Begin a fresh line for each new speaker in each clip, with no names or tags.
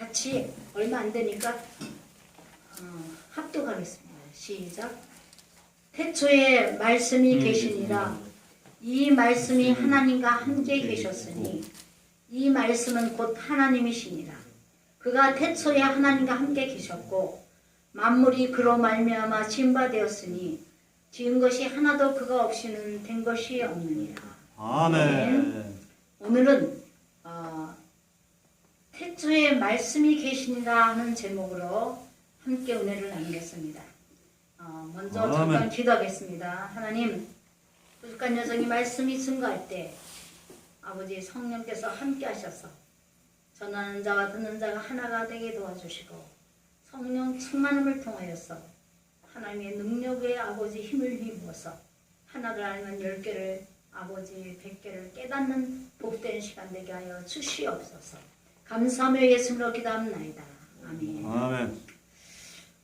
같이 얼마 안 되니까 합독하겠습니다. 시작. 태초에 말씀이 계시니라. 이 말씀이 하나님과 함께 계셨으니 이 말씀은 곧 하나님이시니라. 그가 태초에 하나님과 함께 계셨고 만물이 그로 말미암아 지은 바 되었으니 지은 것이 하나도 그가 없이는 된 것이 없느니라.
아멘.
오늘은 태초에 말씀이 계시니라 하는 제목으로 함께 은혜를 나누겠습니다. 먼저 잠깐 기도하겠습니다. 하나님, 부족한 여성이 말씀이 증거할 때 아버지 성령께서 함께 하셔서 전하는 자와 듣는 자가 하나가 되게 도와주시고 성령 충만함을 통하여서 하나님의 능력에 아버지 힘을 힘입어서 하나를 알면 10개를 아버지 100개를 깨닫는 복된 시간 되게 하여 주시옵소서. 감사하며 예수님으로 기도합나이다. 아멘.
아멘.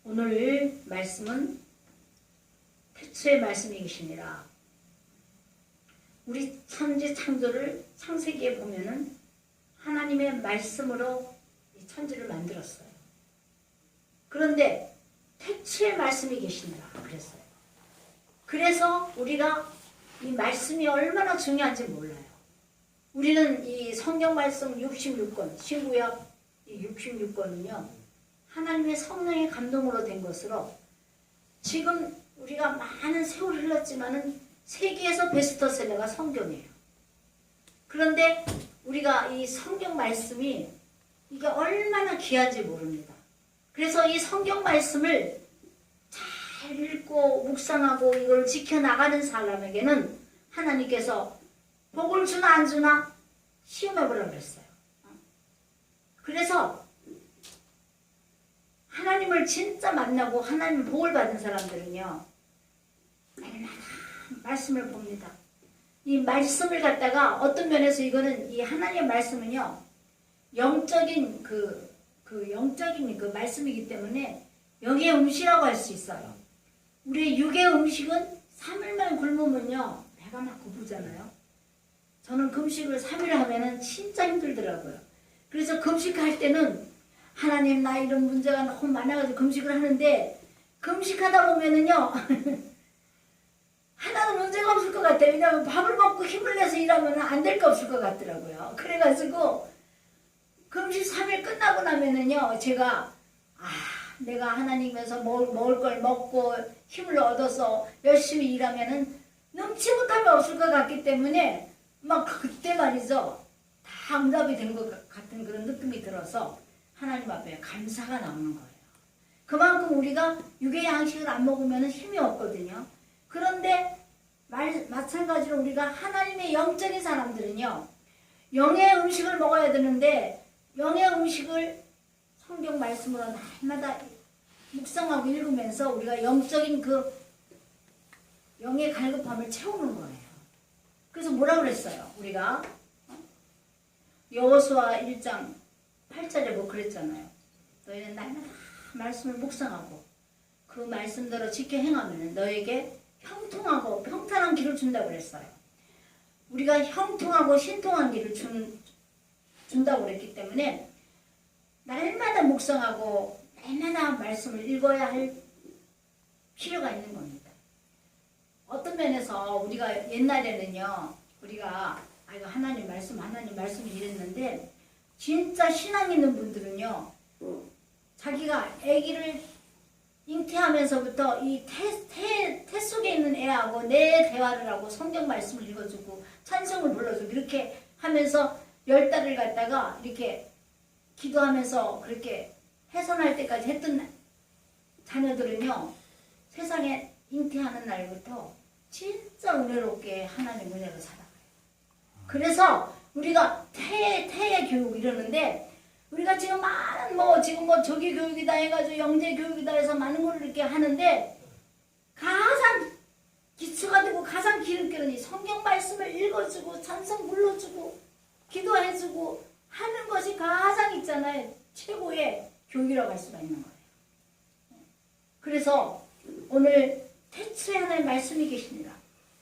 오늘 말씀은 태초의 말씀이 계시니라. 우리 천지 창조를 창세기에 보면은 하나님의 말씀으로 이 천지를 만들었어요. 그런데 태초의 말씀이 계시니라 그랬어요. 그래서 우리가 이 말씀이 얼마나 중요한지 몰라요. 우리는 이 성경 말씀 66권, 신구약 66권은요. 하나님의 성령의 감동으로 된 것으로 지금 우리가 많은 세월이 흘렀지만은 세계에서 베스트셀러가 성경이에요. 그런데 우리가 이 성경 말씀이 이게 얼마나 귀한지 모릅니다. 그래서 이 성경 말씀을 잘 읽고 묵상하고 이걸 지켜나가는 사람에게는 하나님께서 복을 주나 안 주나 시험해보라 그랬어요. 그래서 하나님을 진짜 만나고 하나님 복을 받은 사람들은요, 날마다 말씀을 봅니다. 이 말씀을 갖다가 어떤 면에서 이거는 이 하나님의 말씀은요, 영적인 영적인 그 말씀이기 때문에 영의 음식이라고 할 수 있어요. 우리의 육의 음식은 3일만 굶으면요, 배가 막 고프잖아요. 저는 금식을 3일 하면은 진짜 힘들더라고요. 그래서 금식할 때는 하나님 나 이런 문제가 너무 많아가지고 금식을 하는데 금식하다 보면은요 하나도 문제가 없을 것 같아요. 왜냐하면 밥을 먹고 힘을 내서 일하면 안 될 거 없을 것 같더라고요. 그래가지고 금식 3일 끝나고 나면은요 제가 내가 하나님에서 먹을 걸 먹고 힘을 얻어서 열심히 일하면은 넘치 못함이 없을 것 같기 때문에 막 그때 말이죠 다 응답이 된 것 같은 그런 느낌이 들어서 하나님 앞에 감사가 나오는 거예요. 그만큼 우리가 육의 양식을 안 먹으면 힘이 없거든요. 그런데 마찬가지로 우리가 하나님의 영적인 사람들은요. 영의 음식을 먹어야 되는데 영의 음식을 성경 말씀으로 날마다 묵상하고 읽으면서 우리가 영적인 그 영의 갈급함을 채우는 거예요. 그래서 뭐라 그랬어요? 우리가 여호수아 1장 8절에 뭐 그랬잖아요. 너희는 날마다 말씀을 묵상하고 그 말씀대로 지켜 행하면 너에게 형통하고 평탄한 길을 준다고 그랬어요. 우리가 형통하고 신통한 길을 준다고 그랬기 때문에 날마다 묵상하고 날마다 말씀을 읽어야 할 필요가 있는 겁니다. 어떤 면에서 우리가 옛날에는요. 우리가 이거 하나님 말씀 이랬는데 진짜 신앙 있는 분들은요. 자기가 아기를 잉태하면서부터 이 태 속에 있는 애하고 내 대화를 하고 성경 말씀을 읽어주고 찬송을 불러주고 이렇게 하면서 10달을 갖다가 이렇게 기도하면서 그렇게 해산할 때까지 했던 자녀들은요. 세상에 잉태하는 날부터 진짜 은혜롭게 하나님 은혜로 살아가요. 그래서 우리가 태의 교육 이러는데 우리가 지금 많은 지금 조기 교육이다 해가지고 영재 교육이다 해서 많은 걸 이렇게 하는데 가장 기초가 되고 가장 기름기는 이 성경 말씀을 읽어주고 찬송 불러주고 기도해주고 하는 것이 가장 있잖아요. 최고의 교육이라고 할 수가 있는 거예요. 그래서 오늘 태초에 하나의 말씀이 계십니다.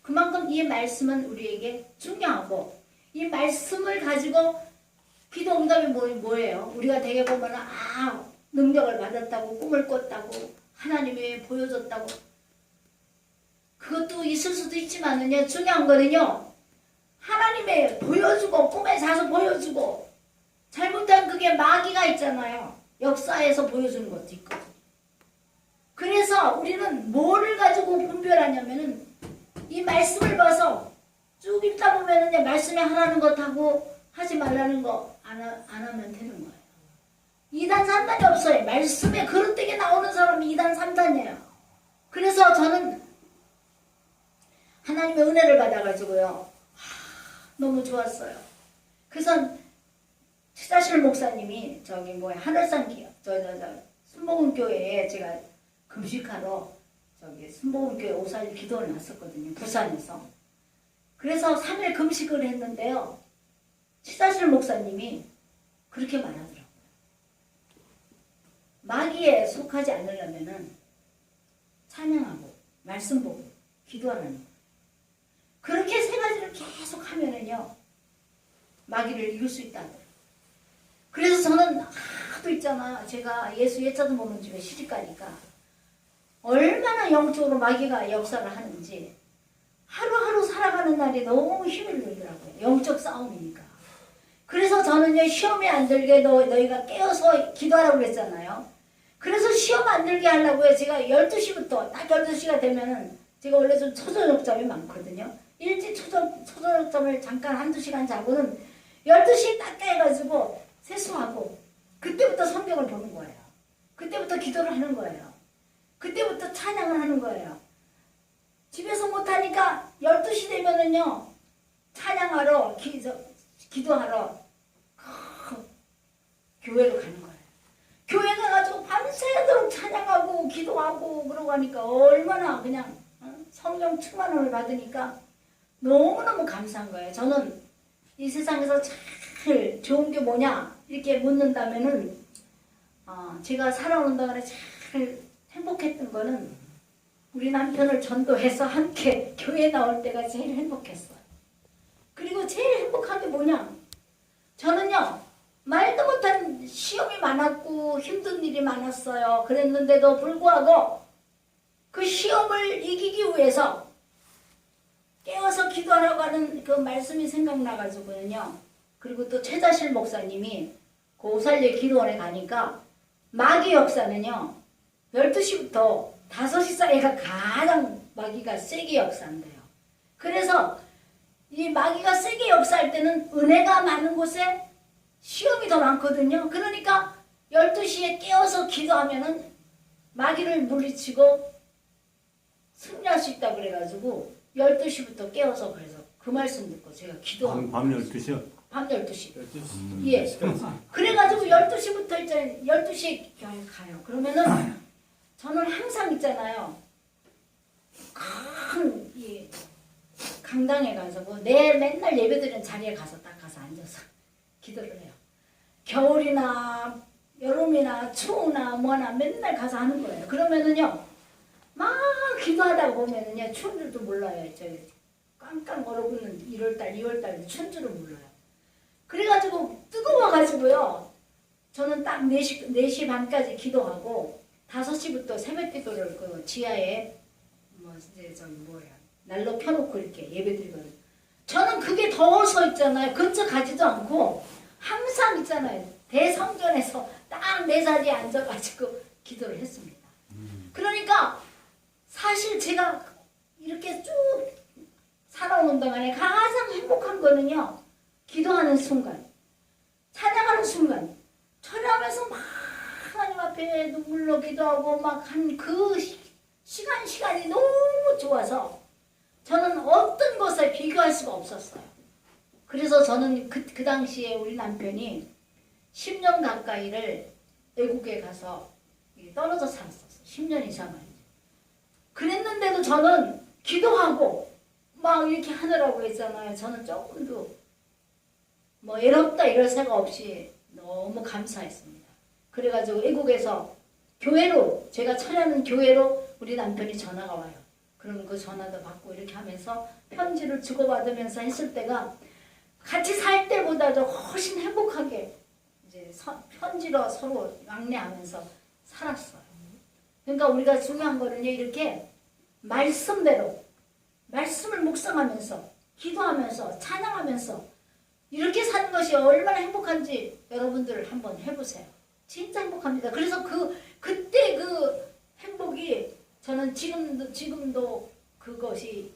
그만큼 이 말씀은 우리에게 중요하고 이 말씀을 가지고 기도 응답이 뭐예요? 우리가 되게 보면 능력을 받았다고 꿈을 꿨다고 하나님이 보여줬다고 그것도 있을 수도 있지만은요 중요한 거는요 하나님의 보여주고 꿈에 자서 보여주고 잘못하면 그게 마귀가 있잖아요. 역사에서 보여주는 것도 있거든요. 그래서 우리는 뭐를 가지고 분별하냐면은 이 말씀을 봐서 쭉 읽다 보면은 말씀에 하라는 것하고 하지 말라는 거 안 하면 되는 거예요. 2단 3단이 없어요. 말씀에 그릇되게 나오는 사람이 2단 3단이에요. 그래서 저는 하나님의 은혜를 받아가지고요. 너무 좋았어요. 그래서 최자실 목사님이 하늘산 순복음교회에 제가 금식하러 순복음교회 오살 기도를 났었거든요. 부산에서. 그래서 3일 금식을 했는데요. 최자실 목사님이 그렇게 말하더라고요. 마귀에 속하지 않으려면은 찬양하고 말씀 보고 기도하는 거예요. 그렇게 세 가지를 계속 하면은요 마귀를 이길 수 있다는 거예요. 그래서 저는 하도 있잖아. 제가 예수 예자도 보는 집에 시집가니까 얼마나 영적으로 마귀가 역사를 하는지 하루하루 살아가는 날이 너무 힘이 들더라고요. 영적 싸움이니까. 그래서 저는요 시험에 안 들게 너희가 깨어서 기도하라고 그랬잖아요. 그래서 시험 안 들게 하려고요. 제가 12시부터 딱 12시가 되면은 제가 원래 좀 초저녁잠이 많거든요. 일찍 초저녁잠을 잠깐 한두 시간 자고는 12시에 딱 깨가지고 세수하고 그때부터 성경을 보는 거예요. 그때부터 기도를 하는 거예요. 그때부터 찬양을 하는 거예요. 집에서 못하니까 12시 되면은요 찬양하러 기도하러 교회로 가는 거예요. 교회 가가지고 밤새도록 찬양하고 기도하고 그러고 하니까 얼마나 그냥 성령 충만함을 받으니까 너무너무 감사한 거예요. 저는 이 세상에서 제일 좋은 게 뭐냐 이렇게 묻는다면은 제가 살아오는 동안에 제일 행복했던 거는 우리 남편을 전도해서 함께 교회 나올 때가 제일 행복했어요. 그리고 제일 행복한 게 뭐냐? 저는요 말도 못한 시험이 많았고 힘든 일이 많았어요. 그랬는데도 불구하고 그 시험을 이기기 위해서 깨워서 기도하라고 하는 그 말씀이 생각나가지고요. 그리고 또 최자실 목사님이 그 오살리 기도원에 가니까 마귀 역사는요 12시부터 5시 사이가 가장 마귀가 세게 역사한대요. 그래서 이 마귀가 세게 역사할 때는 은혜가 많은 곳에 시험이 더 많거든요. 그러니까 12시에 깨어서 기도하면은 마귀를 물리치고 승리할 수 있다고 그래가지고 12시부터 깨어서 그래서 그 말씀 듣고 제가 기도하고
밤 12시요?
밤 12시. 예. 그래가지고 12시부터 이제 12시에 가요. 그러면은 저는 항상 있잖아요. 큰 강당에 가서 맨날 예배드리는 자리에 가서 딱 가서 앉아서 기도를 해요. 겨울이나 여름이나 추우나 뭐나 맨날 가서 하는 거예요. 그러면은요 막 기도하다 보면은요 추운 줄도 몰라요. 저 깡깡 얼어붙는 1월달 2월달 추운 줄을 몰라요. 그래가지고 뜨거워가지고요 저는 딱 4시 반까지 기도하고 5시부터 새벽 기도를 그 지하에 난로 펴놓고 이렇게 예배드리거든요. 저는 그게 더워서 있잖아요. 근처 가지도 않고 항상 있잖아요. 대성전에서 딱 내 자리에 앉아가지고 기도를 했습니다. 그러니까 사실 제가 이렇게 쭉 살아오는 동안에 가장 행복한 거는요. 기도하는 순간, 찬양하는 순간, 찬양하면서 막 하나님 앞에 눈물로 기도하고 막 한 그 시간이 너무 좋아서 저는 어떤 것에 비교할 수가 없었어요. 그래서 저는 그 당시에 우리 남편이 10년 가까이를 외국에 가서 떨어져 살았었어요. 10년 이상을. 그랬는데도 저는 기도하고 막 이렇게 하느라고 했잖아요. 저는 조금도 외롭다 이럴 생각 없이 너무 감사했습니다. 그래가지고 외국에서 교회로 제가 찾아는 교회로 우리 남편이 전화가 와요. 그러면 그 전화도 받고 이렇게 하면서 편지를 주고받으면서 했을 때가 같이 살 때보다도 훨씬 행복하게 이제 편지로 서로 왕래하면서 살았어요. 그러니까 우리가 중요한 거는요, 이렇게 말씀대로 말씀을 묵상하면서 기도하면서 찬양하면서 이렇게 사는 것이 얼마나 행복한지 여러분들 한번 해보세요. 진짜 행복합니다. 그래서 그때 그 행복이 저는 지금도 그것이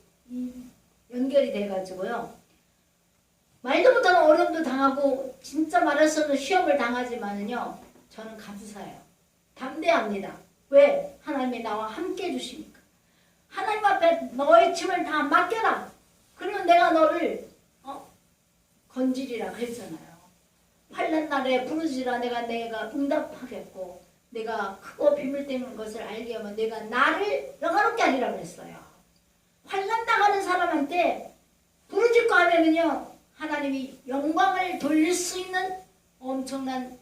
연결이 돼가지고요. 말도 못하는 어려움도 당하고 진짜 말할 수 없는 시험을 당하지만은요, 저는 감사해요. 담대합니다. 왜? 하나님이 나와 함께 해주시니까. 하나님 앞에 너의 짐을 다 맡겨라. 그러면 내가 너를 건지리라 그랬잖아요. 환난 날에 부르지라 내가 응답하겠고, 내가 크고 비밀 되는 것을 알게 하면 내가 나를 영화롭게 하리라 그랬어요. 환난 당하는 사람한테 부르짖고 하면은요, 하나님이 영광을 돌릴 수 있는 엄청난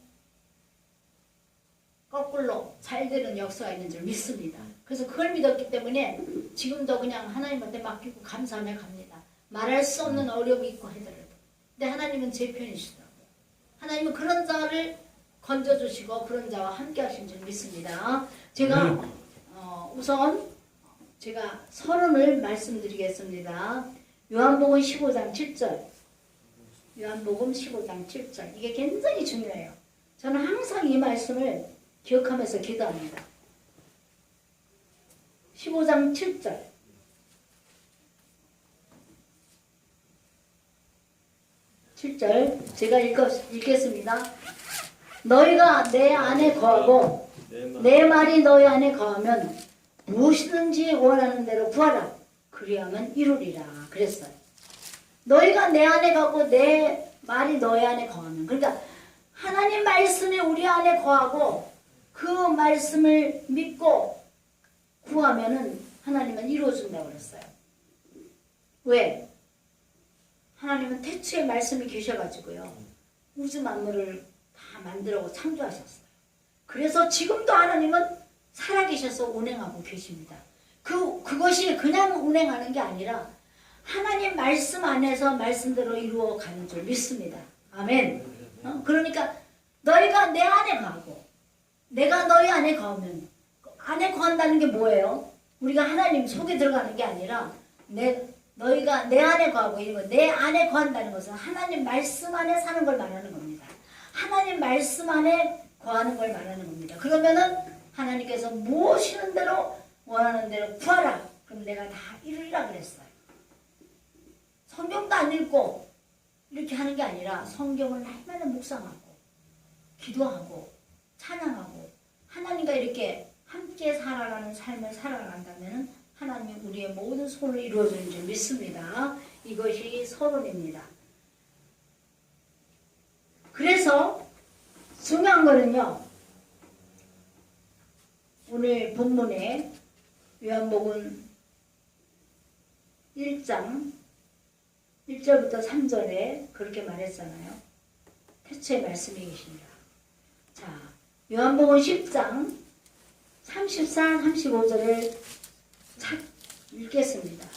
거꾸로 잘 되는 역사가 있는 줄 믿습니다. 그래서 그걸 믿었기 때문에 지금도 그냥 하나님한테 맡기고 감사하며 갑니다. 말할 수 없는 어려움이 있고 하더라도. 근데 하나님은 제 편이시더라고요. 하나님은 그런 자를 건져주시고 그런 자와 함께 하신 줄 믿습니다. 제가 우선 제가 서론을 말씀드리겠습니다. 요한복음 15장 7절. 요한복음 15장 7절. 이게 굉장히 중요해요. 저는 항상 이 말씀을 기억하면서 기도합니다. 15장 7절. 제가 읽겠습니다. 너희가 내 안에 거하고 내 말이 너희 안에 거하면 무엇이든지 원하는 대로 구하라. 그리하면 이루리라. 그랬어요. 너희가 내 안에 거하고 내 말이 너희 안에 거하면, 그러니까 하나님 말씀이 우리 안에 거하고 그 말씀을 믿고 구하면은 하나님은 이루어준다고 그랬어요. 왜? 하나님은 태초에 말씀이 계셔가지고요, 우주 만물을 다 만들고 창조하셨어요. 그래서 지금도 하나님은 살아계셔서 운행하고 계십니다. 그것이 그냥 운행하는 게 아니라 하나님 말씀 안에서 말씀대로 이루어가는 줄 믿습니다. 아멘. 그러니까 너희가 내 안에 거하고 내가 너희 안에 거하면, 안에 거한다는 게 뭐예요? 우리가 하나님 속에 들어가는 게 아니라 너희가 내 안에 거하고, 이런 내 안에 거한다는 것은 하나님 말씀 안에 사는 걸 말하는 겁니다. 하나님 말씀 안에 거하는 걸 말하는 겁니다. 그러면은 하나님께서 무엇이는 대로 원하는 대로 구하라. 그럼 내가 다 이루리라 그랬어요. 성경도 안 읽고 이렇게 하는 게 아니라 성경을 날마다 묵상하고 기도하고 찬양하고 하나님과 이렇게 함께 살아가는 삶을 살아간다면 하나님이 우리의 모든 소원을 이루어주는 줄 믿습니다. 이것이 서론입니다. 그래서 중요한 거는요, 오늘 본문에 요한복음 1장 1절부터 3절에 그렇게 말했잖아요. 태초에 말씀이 계십니다. 자, 요한복음 10장 34, 35절을 읽겠습니다.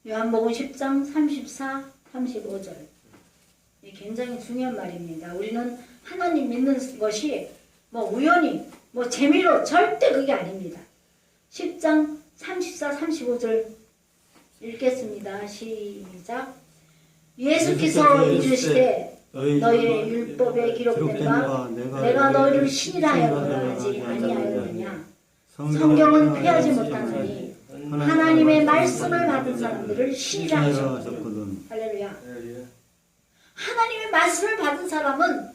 요한복음 10장 34, 35절. 굉장히 중요한 말입니다. 우리는 하나님 믿는 것이 우연히 재미로 절대 그게 아닙니다. 10장 34, 35절 읽겠습니다. 시작. 예수께서 이르시되 너희의 율법에 기록된 바 내가 너희를 신이라 하지 아니하였느냐. 성경은 피하지 못하느니 하나님의 말씀을 받은 사람들을 신이라 하셨거든. 할렐루야. 하나님의 말씀을 받은 사람은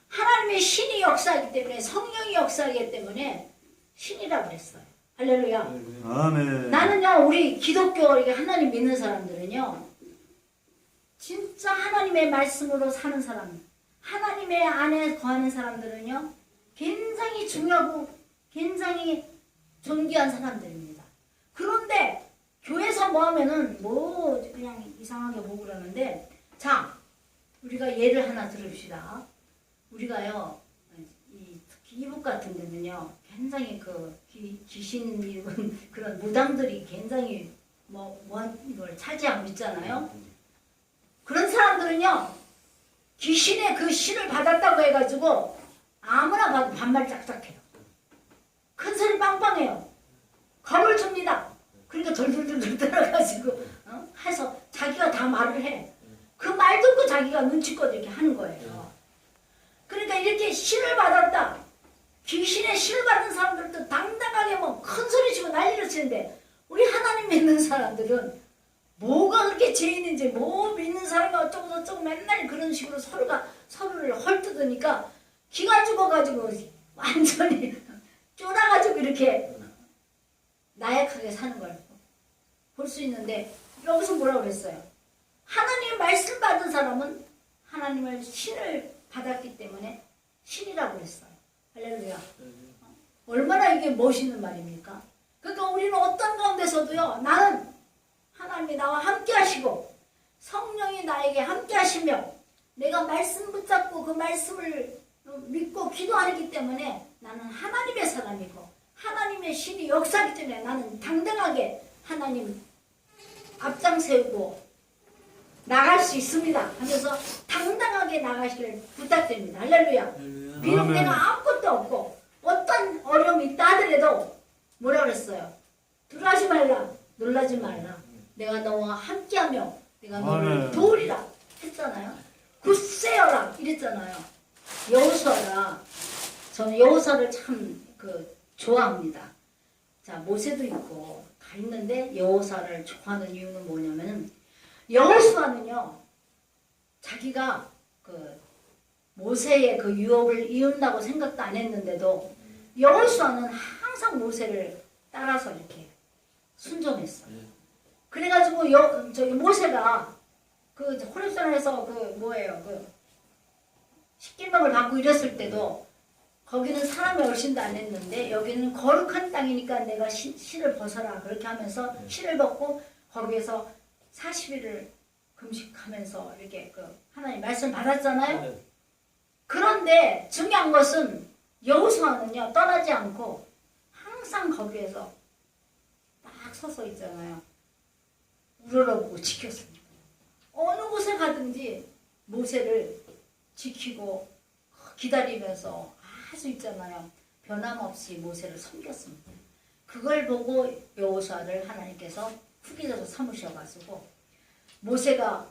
하나님의 신이 역사하기 때문에, 성령이 역사하기 때문에 신이라고 그랬어요. 할렐루야.
아멘.
나는요, 우리 기독교 하나님 믿는 사람들은요, 진짜 하나님의 말씀으로 사는 사람, 하나님의 안에 거하는 사람들은요, 굉장히 중요하고 굉장히 존귀한 사람들입니다. 그런데 교회에서 하면은 그냥 이상하게 보고 그러는데, 자, 우리가 예를 하나 들읍시다. 우리가요, 이북 같은 데는요 굉장히 그 귀신 입은 그런 무당들이 굉장히 이걸 차지하고 있잖아요. 그런 사람들은요 귀신의 그 신을 받았다고 해가지고 아무나 봐도 반말 짝짝해요. 큰 소리 빵빵해요. 겁을 줍니다. 그러니까 덜덜덜 들어가지고 해서 자기가 다 말을 해. 그 말 듣고 자기가 눈치껏 이렇게 하는 거예요. 그러니까 이렇게 신을 받았다. 귀신의 신을 받은 사람들도 당당하게 뭐 큰 소리 치고 난리를 치는데 우리 하나님 믿는 사람들은 뭐가 그렇게 죄인인지 뭐 믿는 사람이 어쩌고 저쩌고 맨날 그런 식으로 서로를 헐뜯으니까 기가 죽어가지고 완전히 쫄아가지고 이렇게 나약하게 사는 걸 볼 수 있는데 여기서 뭐라고 그랬어요? 하나님의 말씀 받은 사람은 하나님의 신을 받았기 때문에 신이라고 그랬어요. 할렐루야. 얼마나 이게 멋있는 말입니까? 그러니까 우리는 어떤 가운데서도요 나는 하나님이 나와 함께 하시고 성령이 나에게 함께 하시며 내가 말씀 붙잡고 그 말씀을 믿고 기도하기 때문에 나는 하나님의 사람이고 하나님의 신이 역사하기 때문에 나는 당당하게 하나님 앞장 세우고 나갈 수 있습니다 하면서 당당하게 나가시길 부탁드립니다. 할렐루야. 비록
아멘.
내가 아무것도 없고 어떤 어려움이 있다 하더라도 뭐라 그랬어요? 두려워하지 말라, 놀라지 말라. 내가 너와 함께하며 내가 너를
아멘.
도우리라 했잖아요. 굳세어라 이랬잖아요. 여호수아가 저는 여호수아를 참 좋아합니다. 자 모세도 있고 다 있는데 여호수아를 좋아하는 이유는 뭐냐면은 여호수아는요 자기가 모세의 그 유업을 이룬다고 생각도 안 했는데도 여호수아는 항상 모세를 따라서 이렇게 순종했어요. 그래가지고 저기 모세가 그 호렙산에서 십계명을 받고 이랬을 때도 거기는 사람의 얼씬도 안 했는데 여기는 거룩한 땅이니까 내가 실을 벗어라 그렇게 하면서 실을 벗고 거기에서 40일을 금식하면서 이렇게 하나님 말씀 받았잖아요. 그런데 중요한 것은 여호수아는요 떠나지 않고 항상 거기에서 딱 서서 있잖아요. 우러러보고 지켰습니다. 어느 곳에 가든지 모세를 지키고 기다리면서 아주 있잖아요. 변함없이 모세를 섬겼습니다. 그걸 보고 여호수아를 하나님께서 후계자로 삼으셔가지고 모세가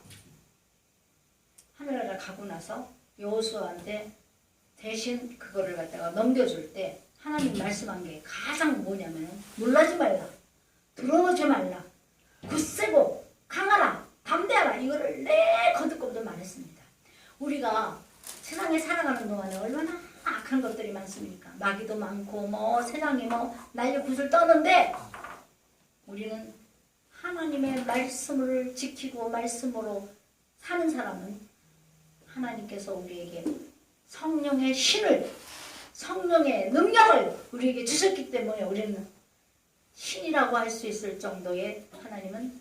하늘나라 가고 나서 여호수아한테 대신 그거를 갖다가 넘겨줄 때 하나님 말씀한 게 가장 뭐냐면 놀라지 말라, 두려워하지 말라, 굳세고 강하라, 담대하라 이거를 거듭거듭 말했습니다. 우리가 세상에 살아가는 동안에 얼마나 악한 것들이 많습니까? 마귀도 많고 세상이 난리 굿을 떠는데 우리는 하나님의 말씀을 지키고 말씀으로 사는 사람은 하나님께서 우리에게 성령의 신을 성령의 능력을 우리에게 주셨기 때문에 우리는 신이라고 할 수 있을 정도의 하나님은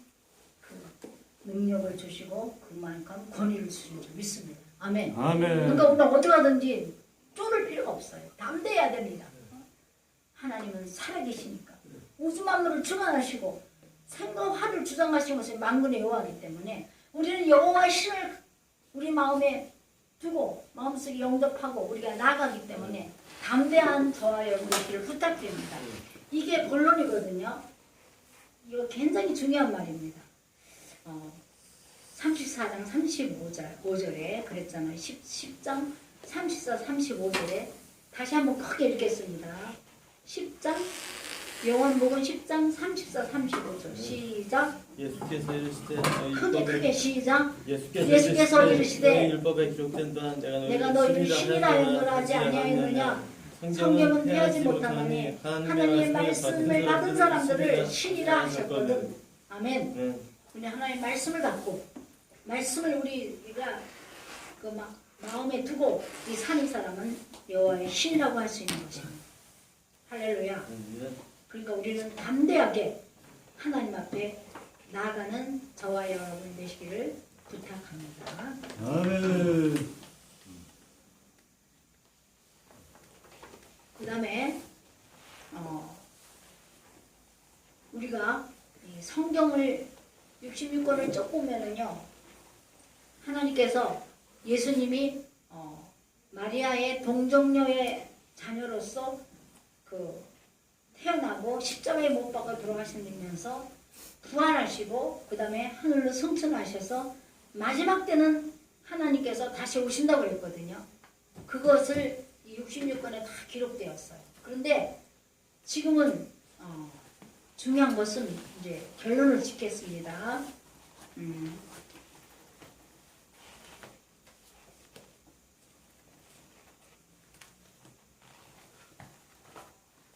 그 능력을 주시고 그만큼 권위를 주신 줄 믿습니다. 아멘. 그러니까 우리가 어디 가든지 쫄을 필요가 없어요. 담대해야 됩니다. 하나님은 살아계시니까 우주 만물을 주관하시고 생과 화를 주장하신 것이 만군의 여호와이기 때문에 우리는 여호와의 신을 우리 마음에 두고 마음속에 영접하고 우리가 나아가기 때문에 담대한 저와 여러분들을 부탁드립니다. 이게 본론이거든요. 이거 굉장히 중요한 말입니다. 34장 5절에 그랬잖아요. 10장 34, 35절에 다시 한번 크게 읽겠습니다. 10장 요한복음 10장 34, 35절 시작.
예수께서 이르시되
크게 시작.
예수께서 이르시되 율법에 기록된 또한
내가 너희를 신이라 하였노라 하지 아니하였느냐. 성경은 패하지 못하나니 하나님의 말씀을 받은 사람들을 신이라 하셨거든. 아멘. 우리 하나님의 말씀을 받고 말씀을 우리가 마음에 두고 이 사는 사람은 여호와의 신이라고 할 수 있는 것입니다. 할렐루야. 그러니까 우리는 담대하게 하나님 앞에 나아가는 저와 여러분 되시기를 부탁합니다.
아멘.
그 다음에 우리가 이 성경을 66권을 쭉 보면은요, 하나님께서 예수님이 마리아의 동정녀의 자녀로서 태어나고 십자가에 못 박아 돌아가시면서 부활하시고 그 다음에 하늘로 승천하셔서 마지막 때는 하나님께서 다시 오신다고 그랬거든요. 그것을 66권에 다 기록되었어요. 그런데 지금은 중요한 것은 이제 결론을 짓겠습니다.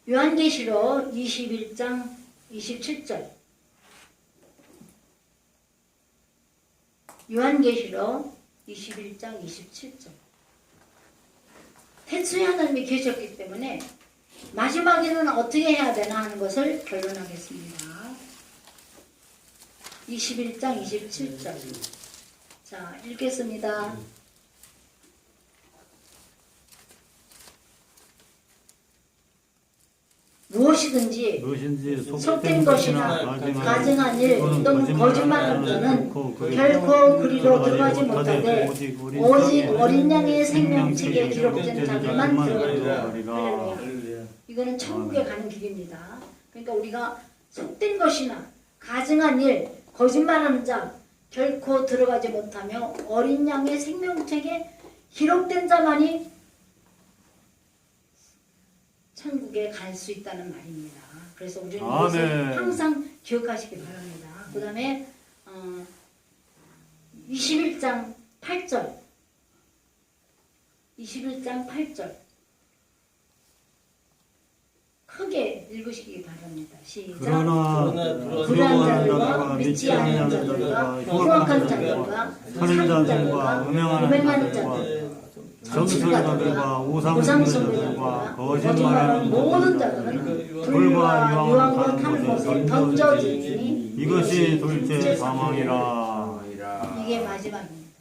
요한계시록 21장 27절. 요한계시록 21장 27절. 태초에 하나님이 계셨기 때문에 마지막에는 어떻게 해야 되나 하는 것을 결론하겠습니다. 21장 27절. 자, 읽겠습니다. 무엇이든지 속된 것이나 가증한 일 또는 거짓말한 자는 결코 그리로 들어가지 못하되 오직 어린 양의 생명책에 기록된 자들만 들어가리라. 이거는 천국에 가는 길입니다. 그러니까 우리가 속된 것이나 가증한 일, 거짓말하는 자 결코 들어가지 못하며 어린 양의 생명책에 기록된 자만이 천국에 갈 수 있다는 말입니다. 그래서 우리는 이것을 항상 기억하시기 바랍니다. 그 다음에 21장 8절 21장 8절 크게 읽으시기 바랍니다. 시작.
그러나
불의한 자들과 믿지 않는 자들과 흉악한 자들과 살인자들과 음행하는 자들
점술가들과 우상숭배자들과 거짓말하는
모든 자들은 불과 유황과 타는 것에 던져지니
이것이 둘째 사망이라.
이게 마지막입니다.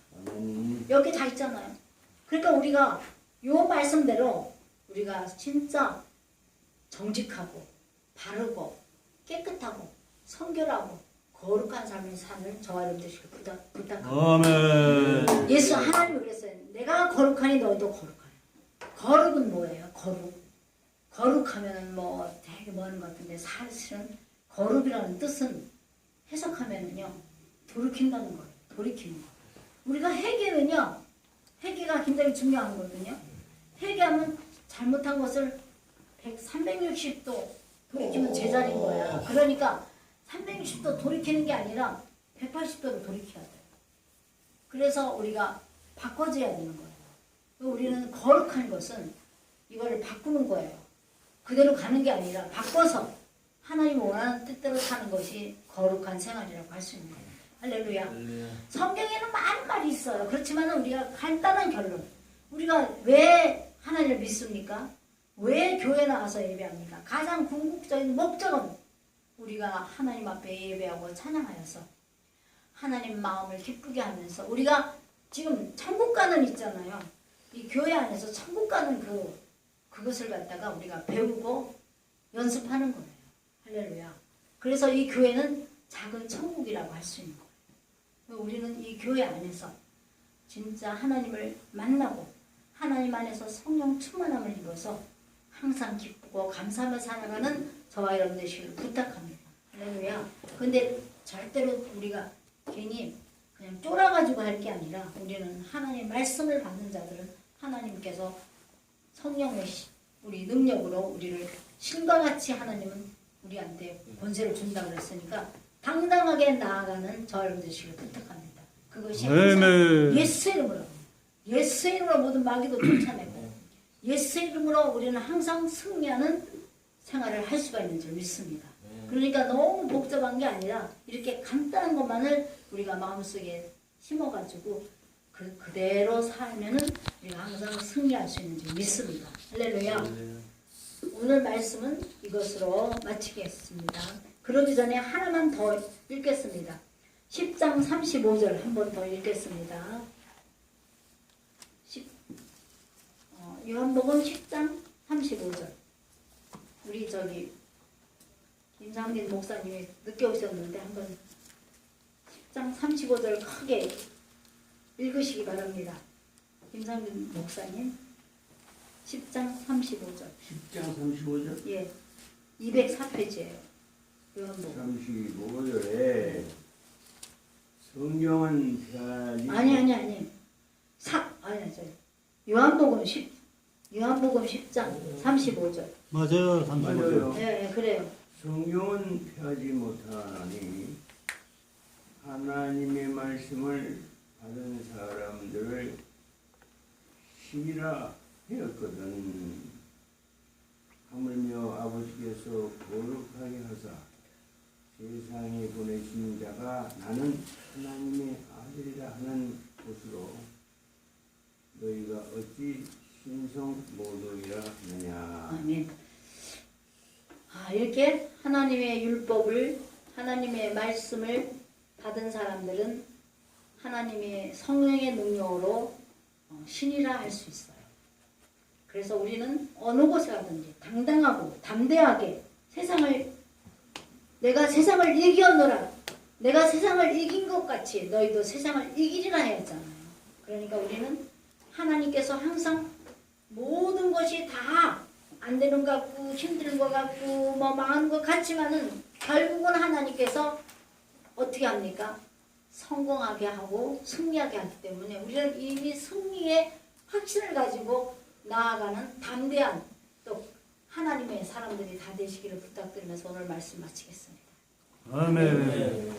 여기 다 있잖아요. 그러니까 우리가 요 말씀대로 우리가 진짜 정직하고 바르고 깨끗하고 성결하고 거룩한 삶을 사는 저와 여러분들이 부탁합니다.
아멘.
예수 하나님이 그랬어요. 내가 거룩하니 너희도 거룩하라. 거룩은 뭐예요? 거룩하면 뭐 되게 많은 것 같은데 사실은 거룩이라는 뜻은 해석하면은요 돌이킨다는 거예요. 돌이키는 거. 우리가 회개는요, 회개가 굉장히 중요한 거거든요. 회개하면 잘못한 것을 360도 돌이키면 제자리인 거야. 그러니까 360도 돌이키는 게 아니라 180도로 돌이켜야 돼요. 그래서 우리가 바꿔줘야 되는 거예요. 우리는 거룩한 것은 이거를 바꾸는 거예요. 그대로 가는 게 아니라 바꿔서 하나님 원하는 뜻대로 사는 것이 거룩한 생활이라고 할 수 있는 거예요. 할렐루야. 성경에는 많은 말이 있어요. 그렇지만 우리가 간단한 결론. 우리가 왜 하나님을 믿습니까? 왜 교회 나가서 예배합니까? 가장 궁극적인 목적은 우리가 하나님 앞에 예배하고 찬양하여서 하나님 마음을 기쁘게 하면서 우리가 지금 천국 가는 있잖아요. 이 교회 안에서 천국 가는 그것을 갖다가 우리가 배우고 연습하는 거예요. 할렐루야. 그래서 이 교회는 작은 천국이라고 할 수 있는 거예요. 우리는 이 교회 안에서 진짜 하나님을 만나고 하나님 안에서 성령 충만함을 입어서 항상 기쁘고 감사하며 살아가는 저와 여러분 되시길 부탁합니다. 할렐루야. 근데 절대로 우리가 괜히 그냥 쫄아가지고 할 게 아니라 우리는 하나님 말씀을 받는 자들은 하나님께서 성령의 우리 능력으로 우리를 신과 같이 하나님은 우리한테 권세를 준다고 그랬으니까 당당하게 나아가는 저 여러분 되시길 부탁합니다. 그것이 예수 이름으로 예수 이름으로 모든 마귀도 쫓아내고 예수 이름으로 우리는 항상 승리하는 생활을 할 수가 있는 줄 믿습니다. 그러니까 너무 복잡한 게 아니라 이렇게 간단한 것만을 우리가 마음속에 심어가지고 그대로 살면은 우리가 항상 승리할 수 있는 줄 믿습니다. 할렐루야. 오늘 말씀은 이것으로 마치겠습니다. 그러기 전에 하나만 더 읽겠습니다. 10장 35절 한 번 더 읽겠습니다. 요한복음 10장 35절 우리 저기 김상민 목사님이 늦게 오셨는데 한번 10장 35절 크게 읽으시기 바랍니다. 김상민 목사님 10장 35절.
10장 35절?
예, 204페이지예요. 요한복음.
35절에 성경은 펴야지
아니. 요한복음 10장 35절.
맞아요. 35절.
맞아요.
예, 그래요.
성경은 펴지 못하나니 하나님의 말씀을 받은 사람들을 신이라 하였거든. 하물며 아버지께서 거룩하게 하사 세상에 보내신 자가 나는 하나님의 아들이라 하는 것으로 너희가 어찌 신성 모독이라 하느냐.
아멘. 이렇게 하나님의 율법을, 하나님의 말씀을 받은 사람들은 하나님의 성령의 능력으로 신이라 할 수 있어요. 그래서 우리는 어느 곳에 가든지 당당하고 담대하게 내가 세상을 이기었노라. 내가 세상을 이긴 것 같이 너희도 세상을 이기리라 했잖아요. 그러니까 우리는 하나님께서 항상 모든 것이 다 안 되는 것 같고 힘든 것 같고 뭐 망하는 것 같지만은 결국은 하나님께서 어떻게 합니까? 성공하게 하고 승리하게 하기 때문에 우리는 이미 승리의 확신을 가지고 나아가는 담대한 또 하나님의 사람들이 다 되시기를 부탁드리면서 오늘 말씀 마치겠습니다.
아멘.
네.